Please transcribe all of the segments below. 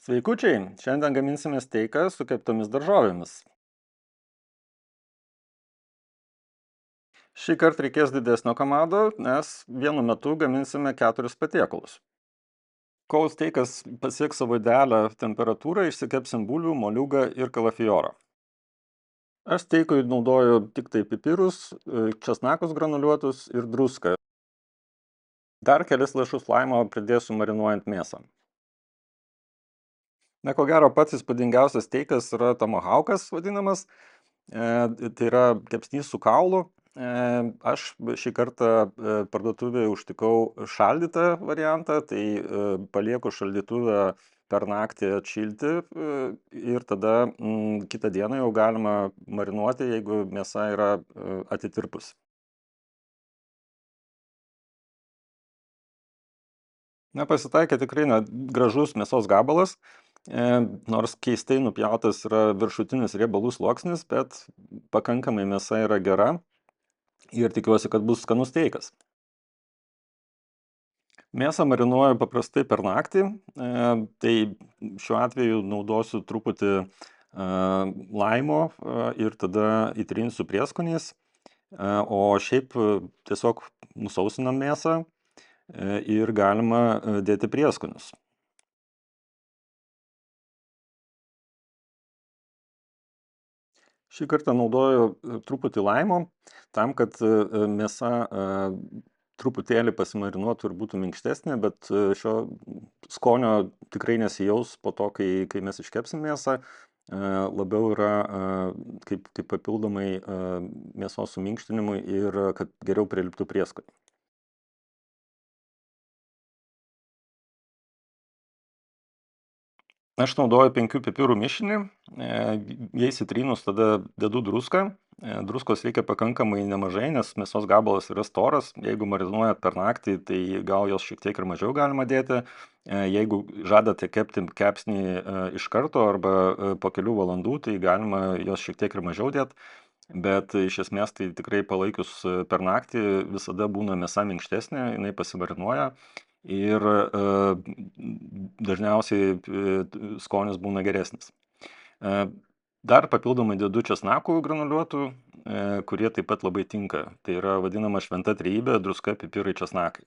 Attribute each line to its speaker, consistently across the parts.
Speaker 1: Sveikučiai, šiandien gaminsime steiką su keptomis daržovėmis. Šį kartą reikės didesnio kamado, nes vienu metu gaminsime 4 patiekalus. Kol steikas pasieks savo idealią temperatūrą, išsikepsim bulvių, moliūgą ir kalafiorą. Aš steikui naudoju tik tai pipirus, česnakus granuliuotus ir druską. Dar kelis lašus laimo pridėsiu marinuojant mėsą. Na, ko gero, pats įspūdingiausias steikas yra tomahawkas vadinamas. Tai yra kepsnys su kaulu. Aš šį kartą parduotuvėje užtikau šaldytą variantą, tai palieku šaldytuvę per naktį atšilti ir tada kitą dieną jau galima marinuoti, jeigu mėsa yra atitirpusi. Na, pasitaikė tikrai gražus mėsos gabalas, nors keistai nupjautas yra viršutinis riebalų sluoksnis, bet pakankamai mėsa yra gera ir tikiuosi, kad bus skanus steikas. Mėsą marinuoju paprastai per naktį, tai šiuo atveju naudosiu truputį laimo ir tada įtrinsiu prieskoniais, o šiaip tiesiog nusausinam mėsą ir galima dėti prieskonius. Šį kartą naudoju truputį laimo, tam, kad mėsa truputėlį pasimarinuotų ir būtų minkštesnė, bet šio skonio tikrai nesijaus po to, kai mes iškepsim mėsą. Labiau yra kaip papildomai mėsos suminkštinimui ir kad geriau priliptų prieskoniai. Aš naudoju 5 pipirų mišinį, jais įtrynus tada dedu druską. Druskos reikia pakankamai nemažai, nes mėsos gabalas yra storas. Jeigu marinuojat per naktį, tai gal jos šiek tiek ir mažiau galima dėti. Jeigu žadate kepti kepsnį iš karto arba po kelių valandų, tai galima jos šiek tiek ir mažiau dėti. Bet iš esmės tai tikrai palaikius per naktį visada būna mėsa minkštesnė, jinai pasimarinuoja. Ir dažniausiai skonis būna geresnis. Dar papildomai dedu česnakų granuliuotų, kurie taip pat labai tinka. Tai yra vadinama šventa trejybė, druska, pipirai, česnakai.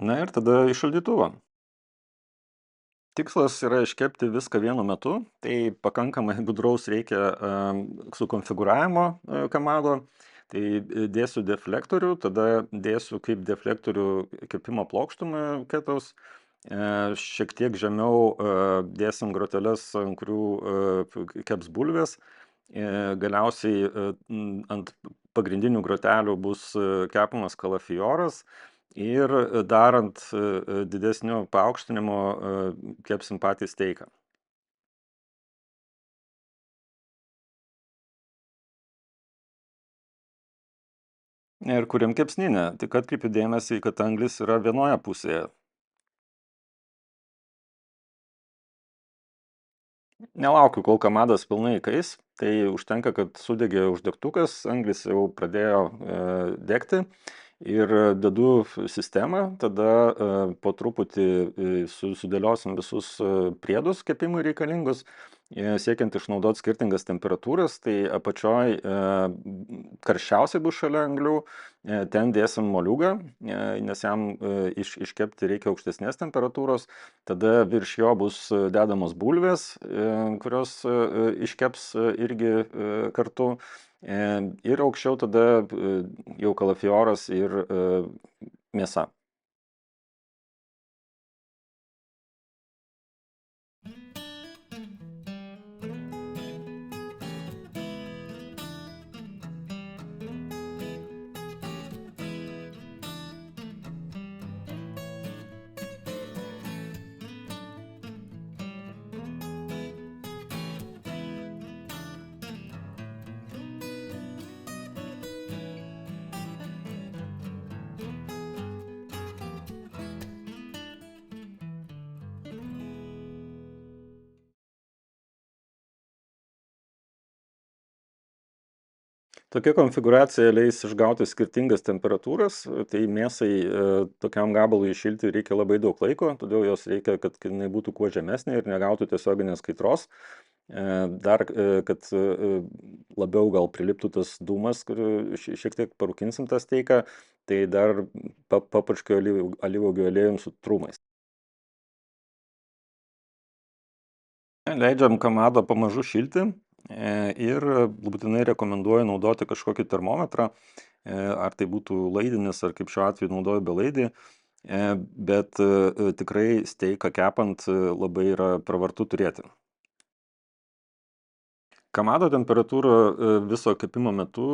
Speaker 1: Na ir tada į šaldytuvą. Tikslas yra iškepti viską vienu metu, tai pakankamai gudraus reikia sukonfigūravimo kamado. Tai dėsiu deflektorių, tada dėsiu kaip deflektorių kepimo plokštumą ketaus. Šiek tiek žemiau dėsim groteles, ant kurių keps bulvės. Galiausiai ant pagrindinių grotelių bus kepamas kalafioras. Ir darant didesnio paaukštinimo kepsim patį steiką. Ir kuriam kepsninę, tik atkreipiu dėmesį, kad anglis yra vienoje pusėje. Nelaukiu, kol kamadas pilnai įkais, tai užtenka, kad sudegė uždegtukas, anglis jau pradėjo degti. Ir dedu sistemą, tada po truputį sudėliosim visus priedus kepimui reikalingus, siekiant išnaudoti skirtingas temperatūras, tai apačioj karščiausiai bus šalia anglių, ten dėsim moliūgą, nes jam iškepti reikia aukštesnės temperatūros, tada virš jo bus dedamos bulvės, kurios iškeps irgi kartu. Ir aukščiau tada jau kalafioras ir mėsa. Tokia konfigūracija leis išgauti skirtingas temperatūras, tai mėsai tokiam gabalui iššilti reikia labai daug laiko, todėl jos reikia, kad jinai būtų kuo žemesnė ir negautų tiesioginės kaitros. Dar, kad labiau gal priliptų tas dūmas, kur šiek tiek parūkinsim tą steiką, tai dar papurškiu alyvuogių aliejum su trūmais. Leidžiam kamadą pamažu šilti ir būtinai rekomenduoju naudoti kažkokį termometrą, ar tai būtų laidinis, ar kaip šiuo atveju naudoju belaidį, bet tikrai steiką kepant labai yra pravartu turėti. Kamado temperatūra viso kepimo metu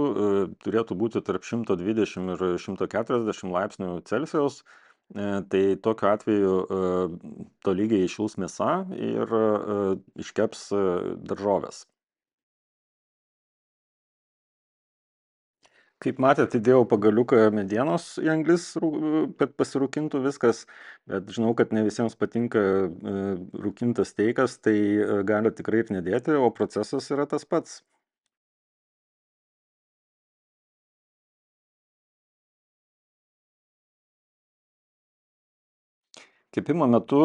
Speaker 1: turėtų būti tarp 120 ir 140 laipsnių Celsijaus. Tai tokiu atveju tolygiai iššils mėsa ir iškeps daržovės. Kaip matėt, įdėjau pagaliuką medienos į anglis, kad pasirūkintų viskas, bet žinau, kad ne visiems patinka rūkintas steikas, tai gali tikrai ir nedėti, o procesas yra tas pats. Kepimo metu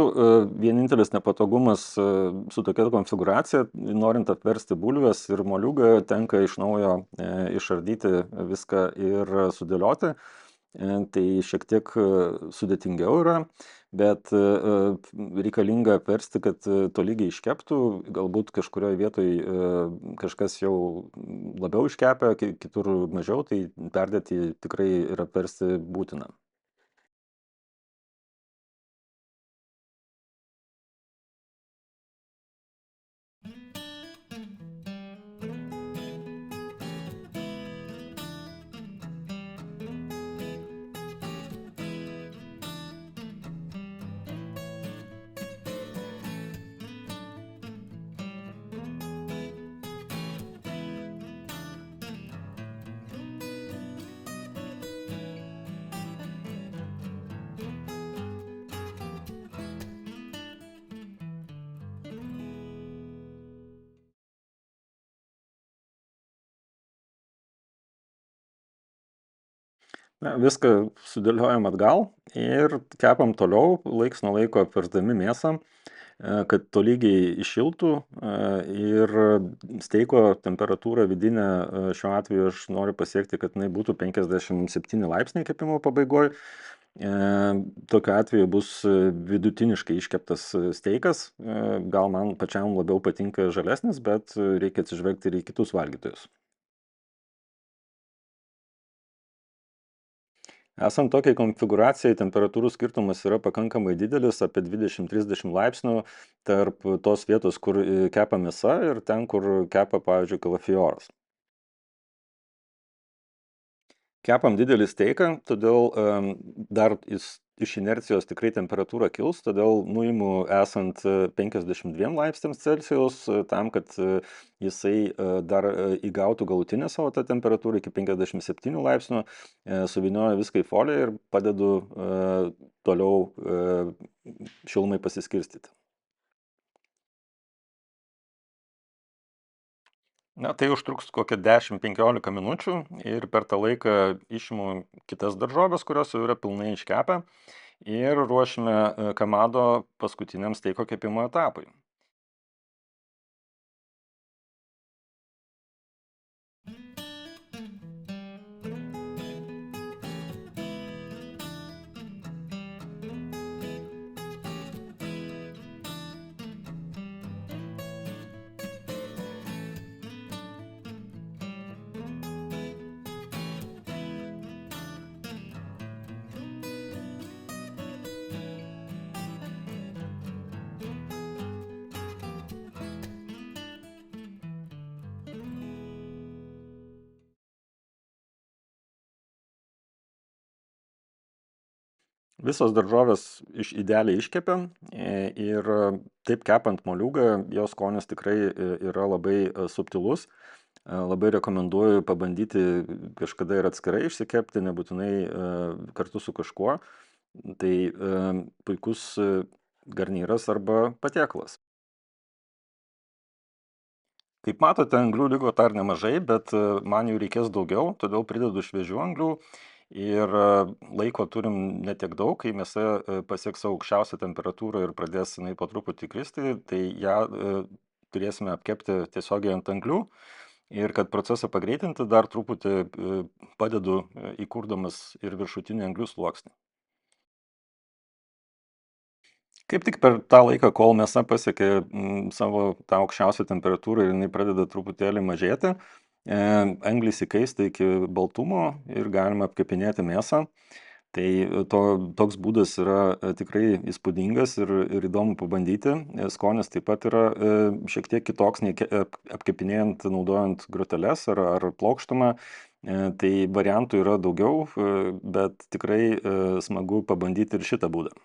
Speaker 1: vienintelis nepatogumas su tokia konfigūracija, norint apversti bulves ir moliūgą, tenka iš naujo išardyti viską ir sudėlioti. Tai šiek tiek sudėtingiau yra, bet reikalinga apversti, kad tolygiai iškeptų, galbūt kažkurioje vietoje kažkas jau labiau iškepia, kitur mažiau, tai perdėti tikrai ir apversti būtina. Na, viską sudėliojam atgal ir kepam toliau, laiks nuo laiko apversdami mėsą, kad tolygiai iššiltų ir steiko temperatūra vidinė, šiuo atveju aš noriu pasiekti, kad jinai būtų 57 laipsniai kepimo pabaigoj. Tokiu atveju bus vidutiniškai iškeptas steikas. Gal man pačiam labiau patinka žalesnis, bet reikia atsižvelgti ir į kitus valgytojus. Esant tokiai konfigūracijai, temperatūrų skirtumas yra pakankamai didelis, apie 20-30 laipsnių tarp tos vietos, kur kepa mėsa ir ten, kur kepa, pavyzdžiui, kalafioras. Kepam didelį steiką, todėl dar iš inercijos tikrai temperatūra kils, todėl nuimu esant 52 laipsniams Celsijaus, tam, kad jisai dar įgautų galutinę savo tą temperatūrą iki 57 laipsnių, suvynioju viską į foliją ir padedu toliau šilumai pasiskirstyti. Na, tai užtruks kokią 10-15 minučių ir per tą laiką išimu kitas daržoves, kurios jau yra pilnai iškepę ir ruošime kamado paskutiniam steiko kepimo etapui. Visos daržovės idealiai iškepėm ir taip kepant moliūgą, jos skonis tikrai yra labai subtilus. Labai rekomenduoju pabandyti kažkada ir atskirai išsikepti, nebūtinai kartu su kažkuo. Tai puikus garnyras arba patiekalas. Kaip matote, anglių liko dar nemažai, bet man jų reikės daugiau, todėl pridedu šviežių anglių ir laiko turim ne tiek daug, kai mėsa pasieks savo aukščiausią temperatūrą ir pradės jinai po truputį kristi, tai ją turėsime apkepti tiesiogiai ant anglių. Ir kad procesą pagreitinti, dar truputį padedu įkurdamas ir viršutinį anglių sluoksnį. Kaip tik per tą laiką, kol mėsa pasiekia savo tą aukščiausią temperatūrą ir jinai pradeda truputėlį mažėti, anglys įkaista iki baltumo ir galima apkepinėti mėsą. Tai toks būdas yra tikrai įspūdingas ir įdomu pabandyti. Skonis taip pat yra šiek tiek kitoks nei apkepinėjant, naudojant groteles ar plokštumą. Tai variantų yra daugiau, bet tikrai smagu pabandyti ir šitą būdą.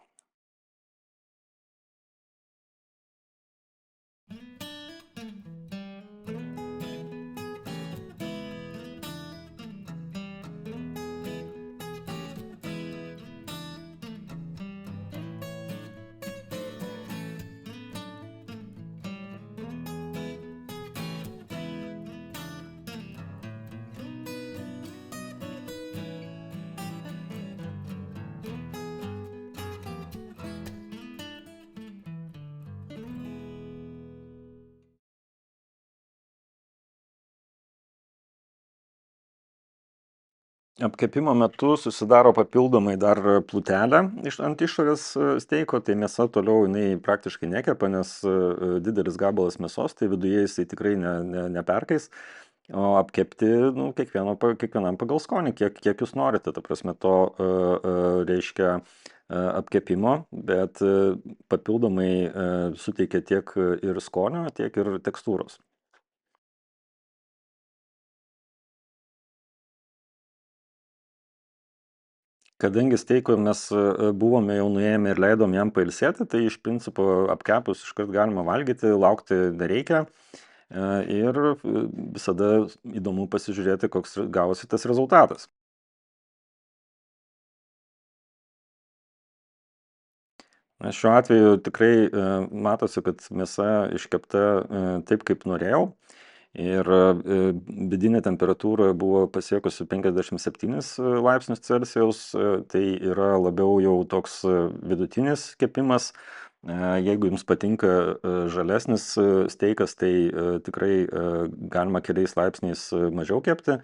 Speaker 1: Apkepimo metu susidaro papildomai dar plutelė ant išorės steiko, tai mėsa toliau jinai praktiškai nekepa, nes didelis gabalas mėsos, tai viduje jisai tikrai neperkais. O apkepti kiekvienam pagal skonį, kiek jūs norite, ta prasme to reiškia apkepimo, bet papildomai suteikia tiek ir skonio, tiek ir tekstūros. Kadangi steiko mes buvome jau nuėmę ir leidom jam pailsėti, tai iš principo apkepus iškart galima valgyti, laukti nereikia. Ir visada įdomu pasižiūrėti, koks gavosi tas rezultatas. Na, šiuo atveju tikrai matosi, kad mėsa iškepta taip, kaip norėjau. Ir vidinė temperatūra buvo pasiekusi 57 laipsnius Celsijaus, tai yra labiau jau toks vidutinis kepimas. Jeigu jums patinka žalesnis steikas, tai tikrai galima keliais laipsniais mažiau kepti.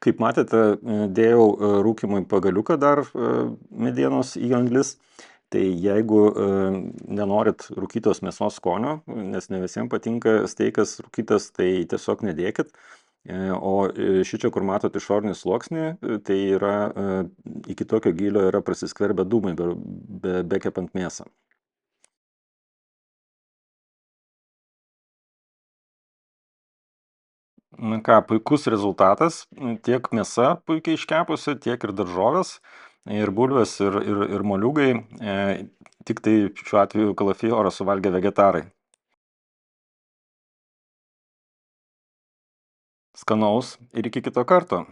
Speaker 1: Kaip matėte, dėjau rūkymui pagaliuką dar medienos į anglis. Tai jeigu nenorit rūkytos mėsos skonio, nes ne visiems patinka steikas rūkytas, tai tiesiog nedėkit. O šičia, kur matot išorinį sluoksnį, tai yra iki tokio gylio yra prasiskverbę dūmai bekepant mėsą. Na ką, puikus rezultatas. Tiek mėsa puikiai iškepusi, tiek ir daržovės, ir bulvės, ir moliūgai. Tik tai šiuo atveju kalafiorą suvalgė vegetarai. Skanaus ir iki kito karto.